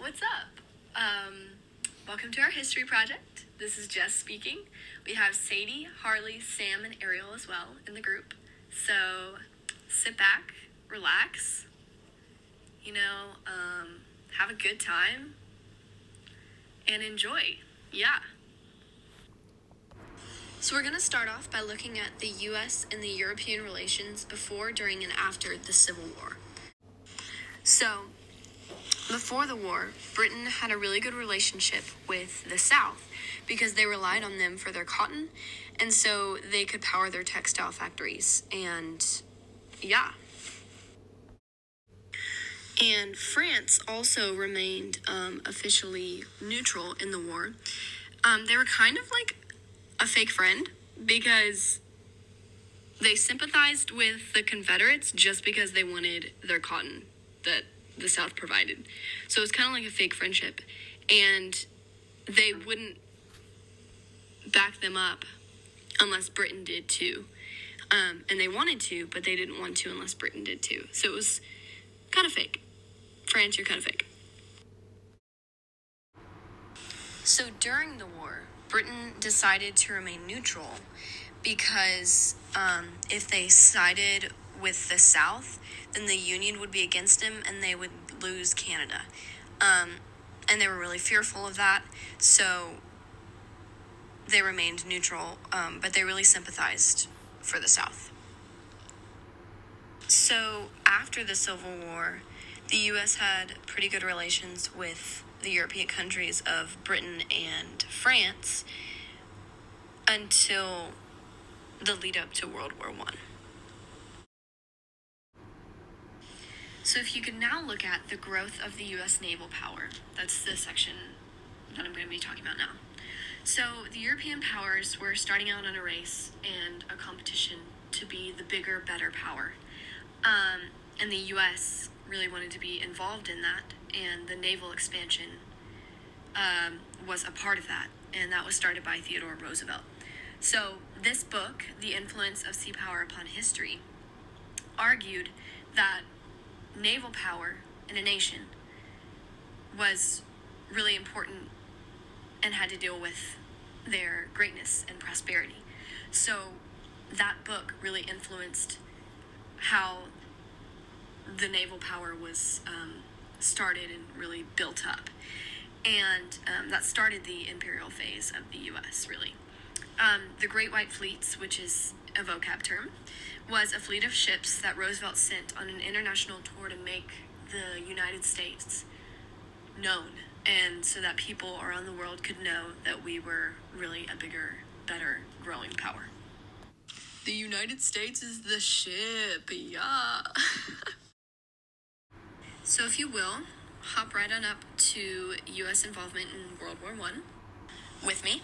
what's up? Welcome to our history project. This is Jess speaking. We have Sadie, Harleigh, Sam, and Ariel as well in the group. So sit back, relax, have a good time, and enjoy. Yeah. So we're going to start off by looking at the U.S. and the European relations before, during, and after the Civil War. So, before the war, Britain had a really good relationship with the South because they relied on them for their cotton, and so they could power their textile factories, and yeah. And France also remained officially neutral in the war. They were kind of like a fake friend because they sympathized with the Confederates just because they wanted their cotton that the South provided. So it was kind of like a fake friendship. And they wouldn't back them up unless Britain did too. And they wanted to, but they didn't want to unless Britain did too. So it was kind of fake. France, you're kind of fake. So during the war, Britain decided to remain neutral because if they sided with the South, then the Union would be against them and they would lose Canada. And they were really fearful of that, so they remained neutral, but they really sympathized for the South. So after the Civil War, the U.S. had pretty good relations with the European countries of Britain and France until the lead up to World War I. So if you could now look at the growth of the U.S. naval power, that's the section that I'm going to be talking about now. So the European powers were starting out in a race and a competition to be the bigger, better power. And the U.S. really wanted to be involved in that, and the naval expansion was a part of that, and that was started by Theodore Roosevelt. So this book, The Influence of Sea Power Upon History, argued that naval power in a nation was really important and had to deal with their greatness and prosperity. So that book really influenced how the naval power was started and really built up. And that started the imperial phase of the U.S., really. The Great White Fleets, which is a vocab term, was a fleet of ships that Roosevelt sent on an international tour to make the United States known, and so that people around the world could know that we were really a bigger, better, growing power. The United States is the ship, yeah. So if you will, hop right on up to U.S. involvement in World War I with me.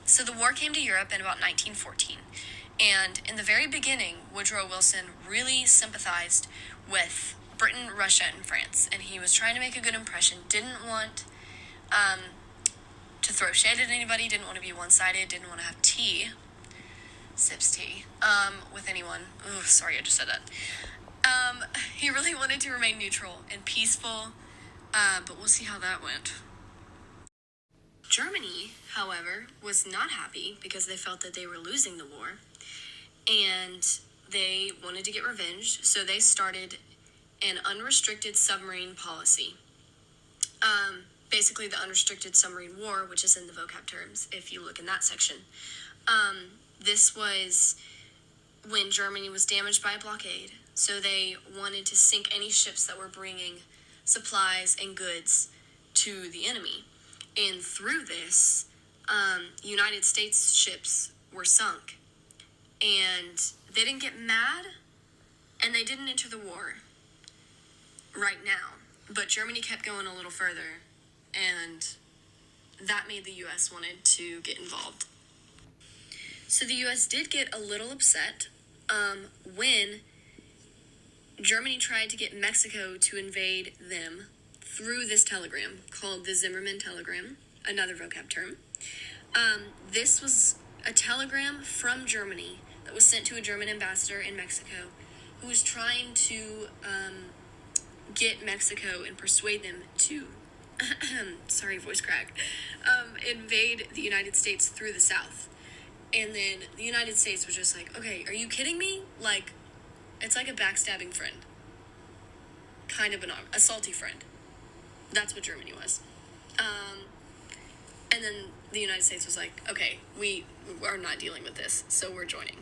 So the war came to Europe in about 1914. And in the very beginning, Woodrow Wilson really sympathized with Britain, Russia, and France. And he was trying to make a good impression, didn't want to throw shade at anybody, didn't want to be one-sided, didn't want to have tea, sips tea, with anyone. Ooh, sorry, I just said that. He really wanted to remain neutral and peaceful, but we'll see how that went. Germany, however, was not happy because they felt that they were losing the war, and they wanted to get revenge, so they started an unrestricted submarine policy. Basically the unrestricted submarine war, which is in the vocab terms, if you look in that section. This was when Germany was damaged by a blockade, so they wanted to sink any ships that were bringing supplies and goods to the enemy. And through this, United States ships were sunk. And they didn't get mad, and they didn't enter the war right now. But Germany kept going a little further, and that made the U.S. wanted to get involved. So the U.S. did get a little upset when Germany tried to get Mexico to invade them through this telegram called the Zimmerman telegram, another vocab term. This was a telegram from Germany that was sent to a German ambassador in Mexico who was trying to get Mexico and persuade them to, sorry, voice crack, invade the United States through the south. And then the United States was just like, okay, are you kidding me? Like, it's like a backstabbing friend. Kind of a salty friend. That's what Germany was. And then the United States was like, okay, we are not dealing with this, so we're joining.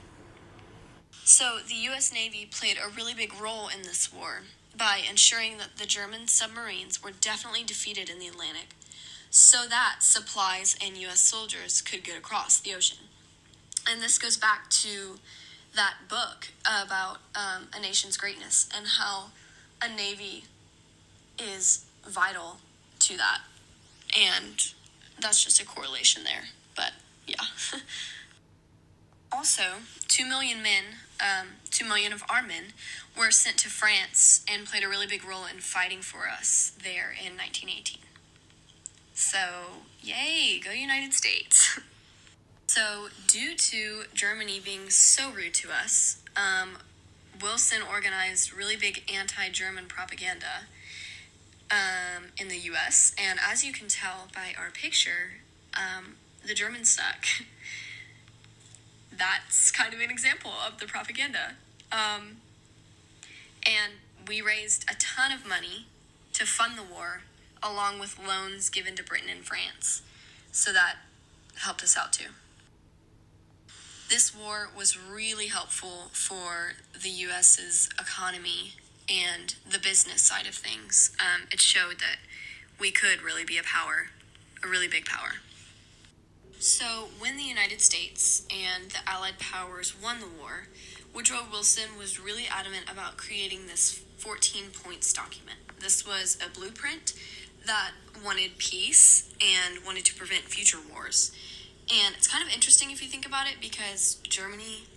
So the U.S. Navy played a really big role in this war by ensuring that the German submarines were definitely defeated in the Atlantic, so that supplies and U.S. soldiers could get across the ocean. And this goes back to that book about a nation's greatness and how a navy is vital to that. And that's just a correlation there. But, yeah. Also, 2 million men, 2 million of our men, were sent to France and played a really big role in fighting for us there in 1918. So, yay, go United States. So, due to Germany being so rude to us, Wilson organized really big anti-German propaganda in the U.S., and as you can tell by our picture, the Germans suck. That's kind of an example of the propaganda. And we raised a ton of money to fund the war, along with loans given to Britain and France. So that helped us out too. This war was really helpful for the U.S.'s economy and the business side of things. It showed that we could really be a power, a really big power. So when the United States and the Allied powers won the war, Woodrow Wilson was really adamant about creating this 14 points document. This was a blueprint that wanted peace and wanted to prevent future wars. And it's kind of interesting if you think about it, because Germany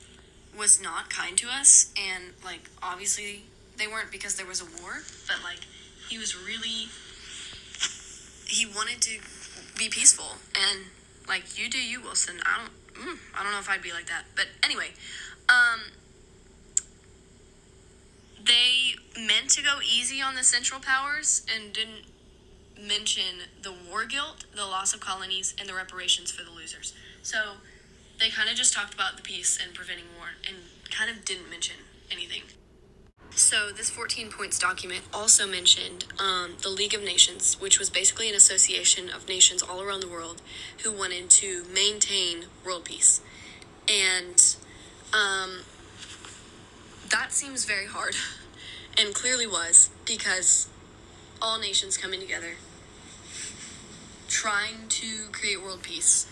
was not kind to us, and, like, obviously they weren't because there was a war, but, like, he wanted to be peaceful, and, like, you do you, Wilson. I don't know if I'd be like that, but anyway, they meant to go easy on the Central Powers and didn't mention the war guilt, the loss of colonies, and the reparations for the losers. So they kind of just talked about the peace and preventing war and kind of didn't mention anything. So this 14 points document also mentioned the League of Nations, which was basically an association of nations all around the world who wanted to maintain world peace. And that seems very hard, and clearly was, because all nations coming together trying to create world peace,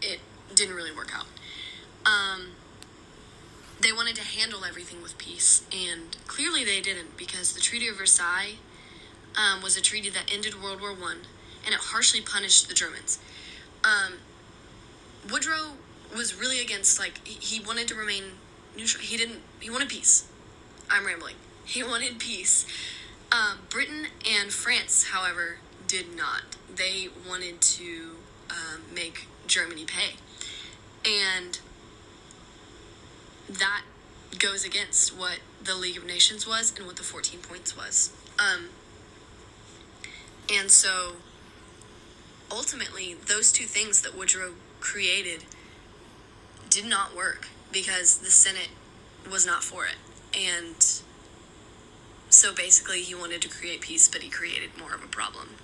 it didn't really work out. They wanted to handle everything with peace, and clearly they didn't, because the Treaty of Versailles was a treaty that ended World War I, and it harshly punished the Germans. Woodrow was really against, like, he wanted to remain neutral. He wanted peace. I'm rambling. He wanted peace. Britain and France, however, did not. They wanted to make Germany pay. And that goes against what the League of Nations was and what the 14 points was. And so, ultimately, those two things that Woodrow created did not work because the Senate was not for it. And so basically he wanted to create peace, but he created more of a problem.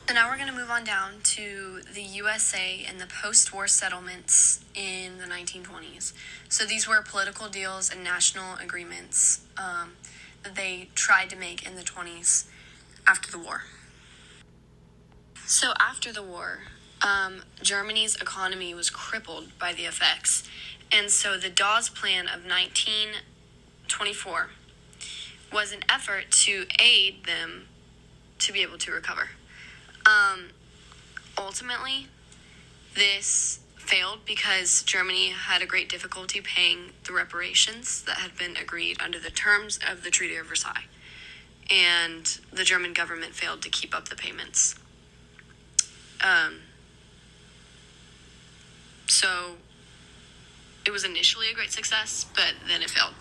So now we're going to move on down to the USA and the post-war settlements in the 1920s. So these were political deals and national agreements that they tried to make in the 20s after the war. So after the war, Germany's economy was crippled by the effects. And so the Dawes Plan of 1924 was an effort to aid them to be able to recover. Ultimately, this failed because Germany had a great difficulty paying the reparations that had been agreed under the terms of the Treaty of Versailles. And the German government failed to keep up the payments. So it was initially a great success, but then it failed.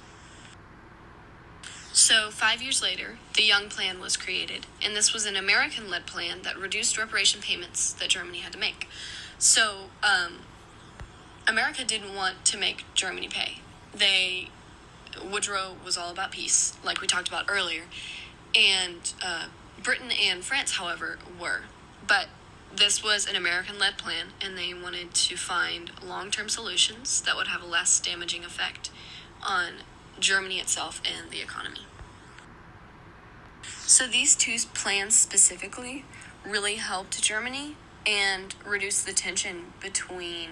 So 5 years later, the Young Plan was created, and this was an American-led plan that reduced reparation payments that Germany had to make. So America didn't want to make Germany pay. Woodrow was all about peace, like we talked about earlier, and Britain and France, however, were. But this was an American-led plan, and they wanted to find long-term solutions that would have a less damaging effect on Germany itself and the economy. So these two plans specifically really helped Germany and reduced the tension between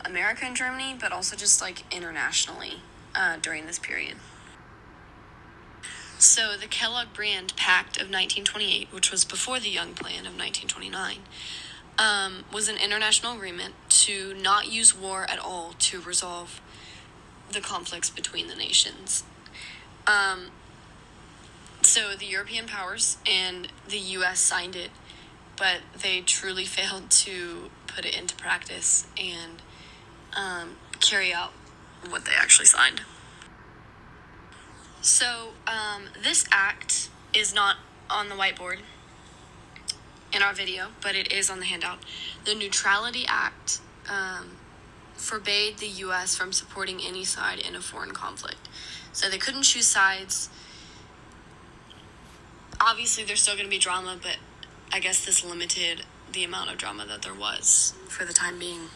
America and Germany, but also just like internationally during this period. So the Kellogg-Briand Pact of 1928, which was before the Young Plan of 1929, was an international agreement to not use war at all to resolve the conflicts between the nations. So the European powers and the U.S. signed it, but they truly failed to put it into practice and carry out what they actually signed. So this act is not on the whiteboard in our video, but it is on the handout. The Neutrality Act forbade the U.S. from supporting any side in a foreign conflict. So they couldn't choose sides. Obviously, there's still going to be drama, but I guess this limited the amount of drama that there was for the time being.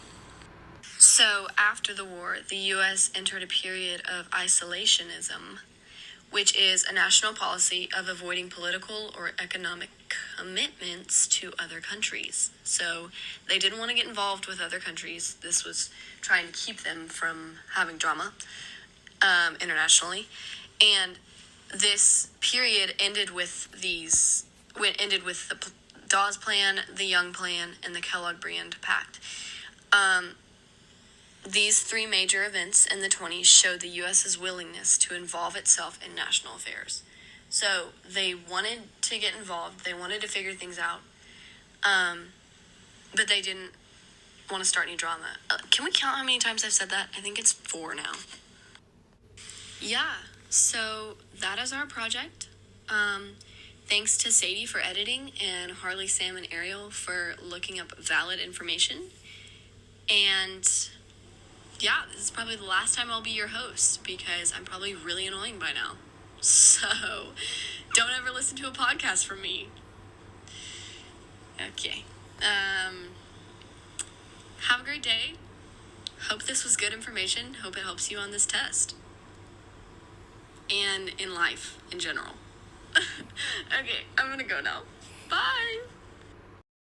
So after the war, the U.S. entered a period of isolationism, which is a national policy of avoiding political or economic commitments to other countries. So they didn't want to get involved with other countries. This was trying to keep them from having drama internationally. And this period ended with the Dawes Plan, the Young Plan, and the Kellogg-Briand Pact. These three major events in the 20s showed the U.S.'s willingness to involve itself in national affairs. So they wanted to get involved. They wanted to figure things out. But they didn't want to start any drama. Can we count how many times I've said that? I think it's 4 now. Yeah, so that is our project. Thanks to Sadie for editing and Harleigh, Sam, and Ariel for looking up valid information. And yeah, this is probably the last time I'll be your host because I'm probably really annoying by now. So don't ever listen to a podcast from me. Okay. Have a great day. Hope this was good information. Hope it helps you on this test. And in life in general. Okay, I'm gonna go now. Bye!